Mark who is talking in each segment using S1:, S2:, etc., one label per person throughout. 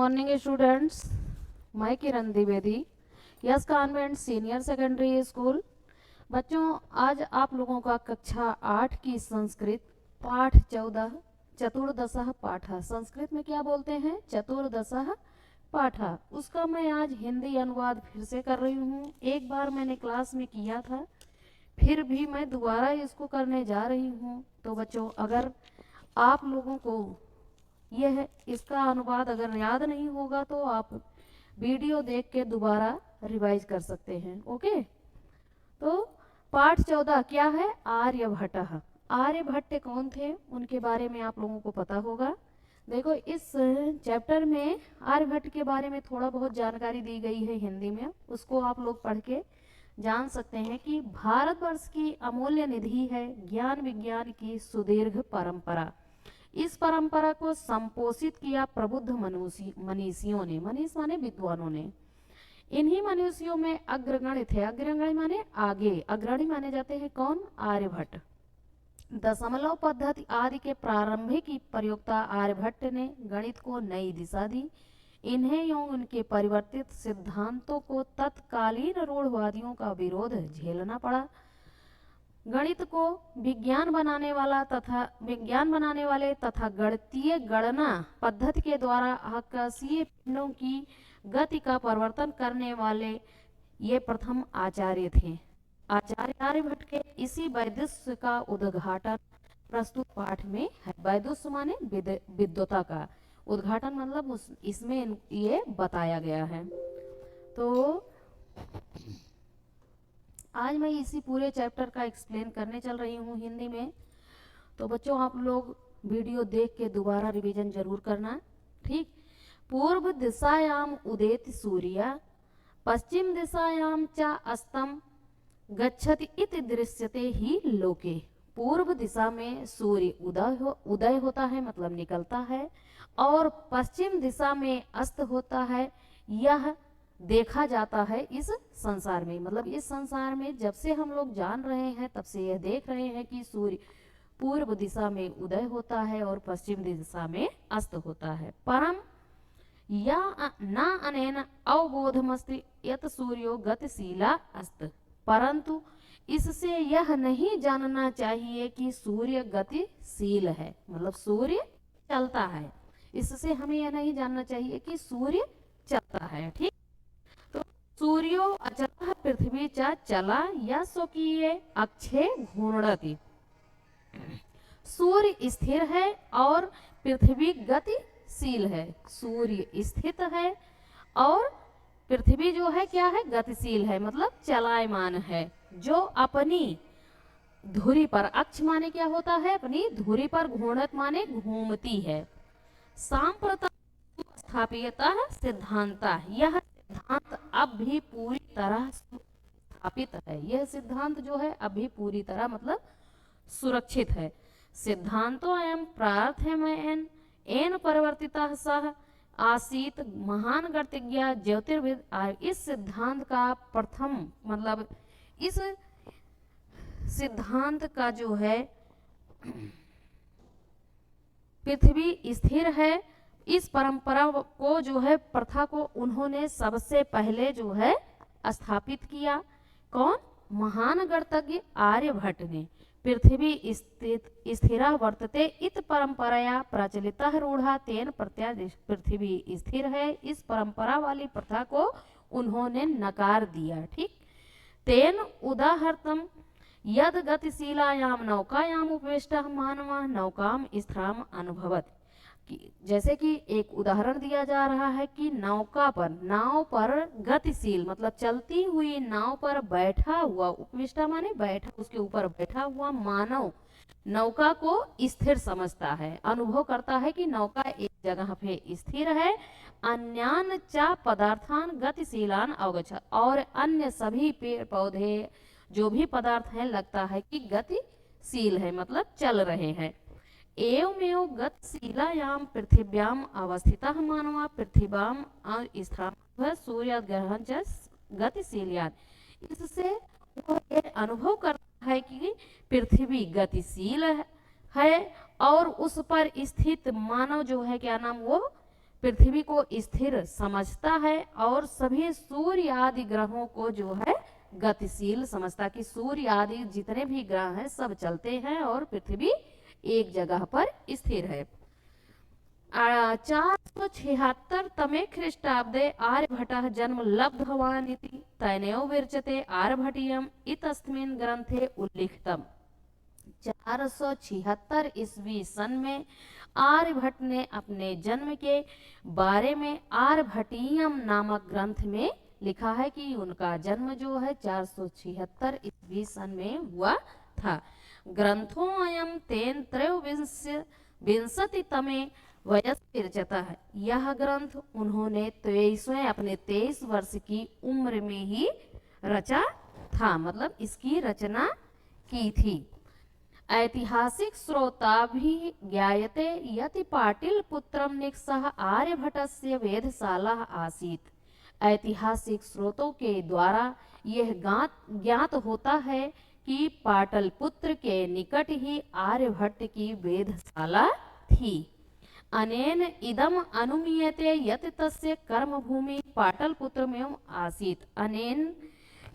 S1: morning students. मैं Kiran Dwivedi, yes convent senior secondary school. बच्चों, आज आप लोगों का कक्षा 8 की संस्कृत पाठ 14 चतुर्दशः पाठ, संस्कृत में क्या बोलते हैं चतुर्दशः पाठ, उसका मैं आज हिंदी अनुवाद फिर से कर रही हूँ। एक बार मैंने क्लास में किया था, फिर भी मैं दोबारा इसको करने जा रही हूँ। तो बच्चों, अगर आप लोगों को यह इसका अनुवाद अगर याद नहीं होगा तो आप वीडियो देख के दोबारा रिवाइज कर सकते हैं। ओके, तो पाठ 14 क्या है? आर्यभट्ट। आर्यभट्ट कौन थे, उनके बारे में आप लोगों को पता होगा। देखो, इस चैप्टर में आर्यभट्ट के बारे में थोड़ा बहुत जानकारी दी गई है हिंदी में, उसको आप लोग पढ़ के जान सकते हैं कि भारतवर्ष की अमूल्य निधि है ज्ञान विज्ञान की सुदीर्घ परंपरा। इस परंपरा को संपोषित किया प्रबुद्ध मनीषियों ने, मनीष माने विद्वानों ने। इन्हीं मनुष्यों में अग्रगण्य थे, अग्रगण्य माने आगे, अग्रणी माने जाते हैं कौन? आर्यभट्ट। दशमलव पद्धति आदि के प्रारंभिक प्रयोक्ता आर्यभट्ट ने गणित को नई दिशा दी। इन्हें एवं उनके परिवर्तित सिद्धांतों को तत्कालीन रूढ़वादियों का विरोध झेलना पड़ा। गणित को विज्ञान बनाने वाले तथा गणितीय गणना पद्धति के द्वारा आकाशीय पिंडों की गति का परिवर्तन करने वाले ये प्रथम आचार्य थे। आचार्य आर्यभट्ट के इसी वैदुष्य का उद्घाटन प्रस्तुत पाठ में है। वैदुष्य माने विद्वता का, उद्घाटन मतलब इसमें ये बताया गया है। तो आज मैं इसी पूरे चैप्टर का एक्सप्लेन करने चल रही हूँ हिंदी में। तो बच्चों, आप लोग वीडियो देख के दोबारा रिवीजन जरूर करना, ठीक। पूर्व दिशायाम उदेति सूर्य, पश्चिम दिशायाम च अस्तम गच्छति इति दृश्यते ही लोके। पूर्व दिशा में सूर्य उदय होता है, मतलब निकलता है, और पश्चिम दिशा में अस्त होता है। यह देखा जाता है इस संसार में, मतलब इस संसार में जब से हम लोग जान रहे हैं तब से यह देख रहे हैं कि सूर्य पूर्व दिशा में उदय होता है और पश्चिम दिशा में अस्त होता है। परम या न अनेन अवबोधमस्ति यत सूर्यो गतिशीला अस्त, परंतु इससे यह नहीं जानना चाहिए कि सूर्य गतिशील है, मतलब सूर्य चलता है। इससे हमें यह नहीं जानना चाहिए कि सूर्य चलता है, ठीक। सूर्यो अचलः पृथ्वी च चला या स्वकीय अक्षे घूर्णति। सूर्य स्थिर है और पृथ्वी गतिशील है। सूर्य स्थित है और पृथ्वी जो है क्या है? गतिशील है, मतलब चलायमान है, जो अपनी धुरी पर, अक्ष माने क्या होता है? अपनी धुरी पर, घूर्णत माने घूमती है। सांप्रत स्थापितः सिद्धांता, यह सिद्धांत अब भी पूरी तरह स्थापित है। यह सिद्धांत जो है अभी पूरी तरह मतलब सुरक्षित है। सिद्धांतो अयं प्रार्थमयन एन परिवर्तितः सह आसीत महान गणितज्ञ ज्योतिर्विद। इस सिद्धांत का प्रथम मतलब इस सिद्धांत का जो है पृथ्वी स्थिर है, इस परंपरा को जो है प्रथा को उन्होंने सबसे पहले जो है स्थापित किया। कौन? महान गणितज्ञ आर्यभट्ट ने। पृथ्वी स्थिरा वर्तते इत परंपराया प्रचलितः रूढ़ा तेन प्रत्यादेश। पृथ्वी स्थिर है, इस परंपरा वाली प्रथा को उन्होंने नकार दिया, ठीक। तेन उदाहरणम यद गतिशीलायाम नौकायाम उपविष्टः मानवः नौकाम स्थिराम अनुभवति। जैसे कि एक उदाहरण दिया जा रहा है कि नाव पर गतिशील मतलब चलती हुई नाव पर बैठा हुआ, उपविष्टा माने बैठा, उसके ऊपर बैठा हुआ मानव नौका को स्थिर समझता है, अनुभव करता है कि नौका एक जगह पे स्थिर है। अन्यान च पदार्थान गतिशीलान अवगच्छति, और अन्य सभी पेड़ पौधे जो भी पदार्थ हैं लगता है कि गतिशील है, मतलब चल रहे हैं। एवमेव गतिशीलायां पृथिव्याम अवस्थितः मानवः पृथ्वीयाम स्थितः सूर्यग्रहण च गतिशीलान। इससे वह ये अनुभव करता है कि पृथ्वी गतिशील है और उस पर स्थित मानव जो है क्या नाम, वो पृथ्वी को स्थिर समझता है और सभी सूर्य आदि ग्रहों को जो है गतिशील समझता, कि सूर्य आदि जितने भी ग्रह हैं सब चलते हैं और पृथ्वी एक जगह पर स्थिर है। 476 तमे ख्रीष्टाब्दे आर्यभटः जन्म लब्धवान् इति तैनेव विरचते आर्यभटीयम् इतस्मिन् ग्रंथे उल्लिखितम्। 476 ईस्वी सन में आर्यभट्ट ने अपने जन्म के बारे में आर्यभटीयम नामक ग्रंथ में लिखा है कि उनका जन्म जो है 476 ईस्वी सन में हुआ था। ग्रंथों अयम तेन त्रयोविंशति तमे वयस्क विरचिता है। यह ग्रंथ उन्होंने 23 वर्ष की उम्र में ही रचा था, मतलब इसकी रचना की थी। ऐतिहासिक स्रोताभिज्ञायते यति पाटिल पुत्रम निक्सः आर्यभटस्य वेधशाला आसीत्। ऐतिहासिक स्रोतों के द्वारा यह ज्ञात होता है कि पाटलपुत्र के निकट ही आर्यभट्ट की वेधशाला थी। अनेन इदम अनुमीयते यत् तस्य कर्मभूमि पाटलपुत्रमेव आसीत्। अनेन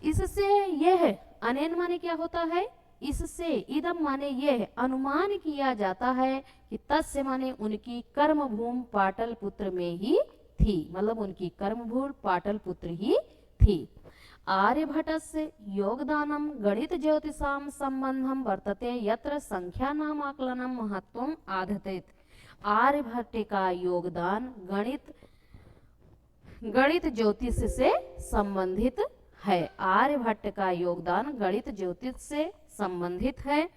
S1: इससे यह, अनेन माने क्या होता है, इससे, इदम माने यह अनुमान किया जाता है कि तस्य माने उनकी कर्मभूमि पाटलपुत्र में ही थी, मतलब उनकी कर्मभूमि पाटलपुत्र ही थी। आर्यभटस्य योगदानम गणित ज्योतिषाम संबंधम वर्तते यत्र संख्यानाम आकलनम महत्वम आधतेत। आर्यभट्ट का योगदान गणित ज्योतिष से संबंधित है। आर्यभट्ट का योगदान गणित ज्योतिष से संबंधित है।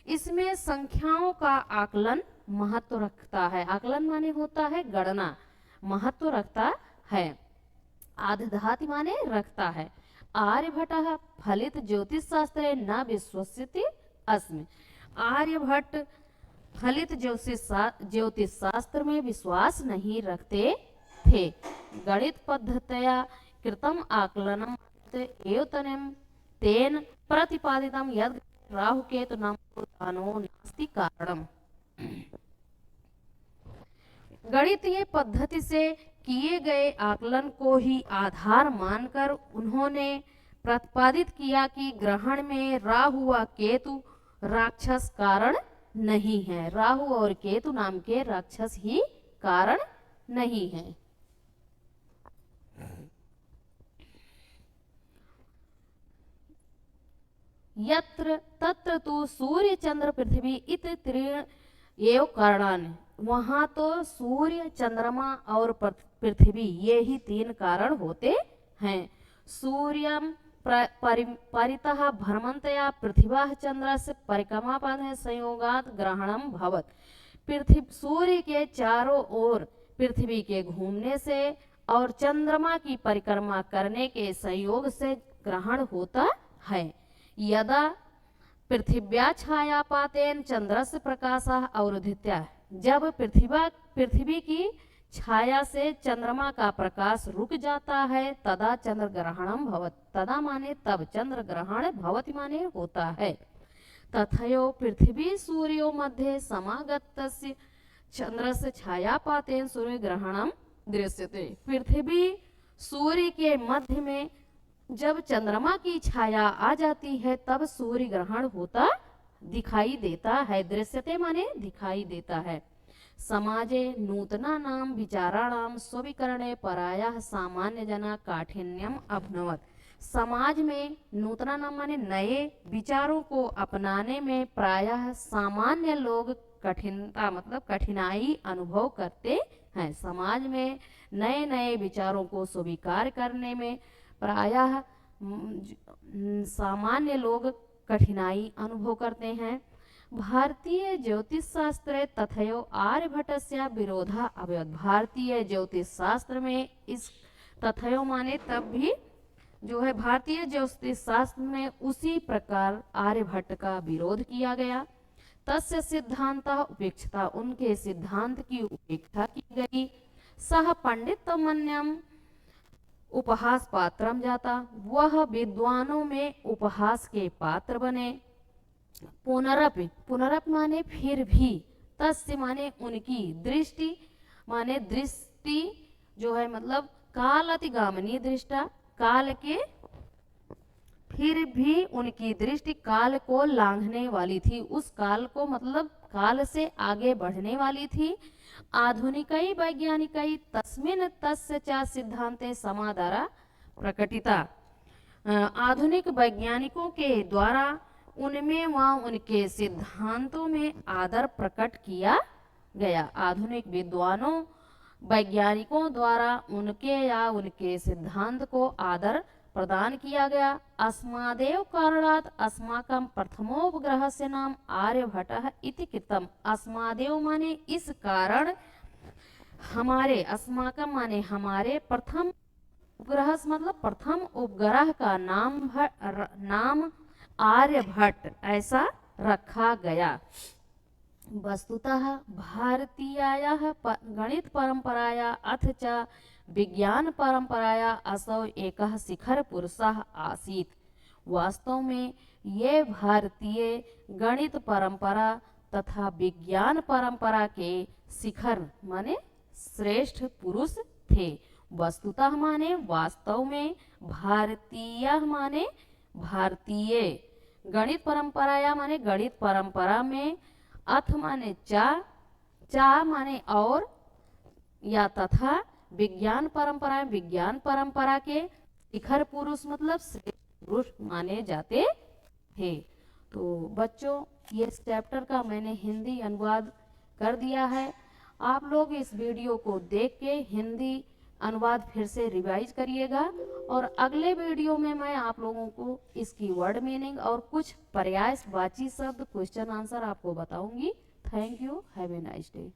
S1: इसमें संख्याओं का आकलन महत्व रखता है। आकलन माने होता है गणना, महत्व रखता है। आदधाति माने रखता है। आर्यभट्टः फलित ज्योतिष शास्त्रे न विश्वस्यति अस्मि। आर्यभट्ट फलित ज्योतिष शास्त्र में विश्वास नहीं रखते थे। गणित पद्धत्या कृतम आकलनम एवं तेन प्रतिपादितम यद राहुकेतु नामो नास्ति कारणम। गणितीय पद्धति से किए गए आकलन को ही आधार मानकर उन्होंने प्रतिपादित किया कि ग्रहण में राहु व केतु राक्षस कारण नहीं है। राहु और केतु नाम के राक्षस ही कारण नहीं है। यत्र तत्र तो सूर्य चंद्र पृथ्वी इत त्रीण एव कारणानि। वहां तो सूर्य चंद्रमा और पृथ्वी ये ही तीन कारण होते हैं। सूर्यम परितः भ्रमन्तया पृथिव्याः चंद्रस्य परिक्रमापथे संयोगात् ग्रहणम भवत्। पृथ्वी सूर्य के चारों ओर पृथ्वी के घूमने से और चंद्रमा की परिक्रमा करने के संयोग से ग्रहण होता है। यदा पृथिव्या छायापातेन चंद्रस्य प्रकाशः अवरुध्यते। जब पृथ्वी की छाया से चंद्रमा का प्रकाश रुक जाता है तदा चंद्र ग्रहणम भवति। तदा माने तब चंद्र ग्रहण भवति माने होता है। तथयो पृथ्वी सूर्यो मध्ये समागतस्य चंद्रस्य छायापातेन सूर्य ग्रहणम दृश्यते। पृथ्वी सूर्य के मध्य में जब चंद्रमा की छाया आ जाती है तब सूर्य ग्रहण होता दिखाई देता है। दृश्यते माने दिखाई देता है। समाजे नूतनानां विचाराणां स्वीकरणे परायाः सामान्य जना काठिन्यम अभनवत्। समाज में नूतनानां माने नए विचारों को अपनाने में प्रायः सामान्य लोग कठिनता मतलब कठिनाई अनुभव करते हैं। समाज में नए नए विचारों को स्वीकार करने में प्रायः सामान्य लोग कठिनाई अनुभव करते हैं। भारतीय ज्योतिष शास्त्र तथयो आर्यभट्टस्य विरोधा अभवत्। भारतीय ज्योतिष शास्त्र में इस तथयो माने तब भी जो है भारतीय ज्योतिष शास्त्र में उसी प्रकार आर्यभट्ट का विरोध किया गया। तस्य सिद्धांतः उपेक्षिता। उनके सिद्धांत की उपेक्षा की गई। सह पंडितमन्यम उपहास पात्रम जाता। वह विद्वानों में उपहास के पात्र बने। पुनरपि, पुनरपि माने फिर भी, तस्य माने उनकी, दृष्टि माने दृष्ट दृष्टि जो है मतलब काल अतिगामिनी दृष्टा, काल के फिर भी उनकी दृष्टि काल को लांघने वाली थी, उस काल को मतलब काल से आगे बढ़ने वाली थी। आधुनिकई वैज्ञानिकई तस्मिन् तस्य च सिद्धांते समादरा प्रकटिता। आधुनिक वैज्ञानिकों के द्वारा उनमें व उनके सिद्धांतों में आदर प्रकट किया गया। आधुनिक विद्वानों वैज्ञानिकों द्वारा उनके या उनके सिद्धांत को आदर प्रदान किया गया। अस्मादेव कारणात् अस्माकं प्रथमोपग्रहस्य नाम आर्यभट्टः इति कृतम्। अस्मादेव माने इस कारण, हमारे, अस्माकं माने हमारे, प्रथम उपग्रह मतलब प्रथम उपग्रह का नाम आर्यभट्ट ऐसा रखा गया। वस्तुतः भारतीयायाः गणित परंपराया अथ च विज्ञान परंपराया असौ एकः शिखर पुरुषः आसीत्। वास्तव में ये भारतीय गणित परंपरा तथा विज्ञान परंपरा के शिखर माने श्रेष्ठ पुरुष थे। वस्तुतः माने वास्तव में, भारतीय माने भारतीय, गणित परंपराया माने गणित परंपरा में, अथ माने चा माने और, या तथा, विज्ञान परंपरा, विज्ञान परंपरा के शिखर पुरुष मतलब श्रेष्ठ पुरुष माने जाते थे। तो बच्चों, ये इस चैप्टर का मैंने हिंदी अनुवाद कर दिया है। आप लोग इस वीडियो को देख के हिंदी अनुवाद फिर से रिवाइज करिएगा, और अगले वीडियो में मैं आप लोगों को इसकी वर्ड मीनिंग और कुछ पर्यायवाची शब्द, क्वेश्चन आंसर आपको बताऊंगी। Thank you, have a nice day.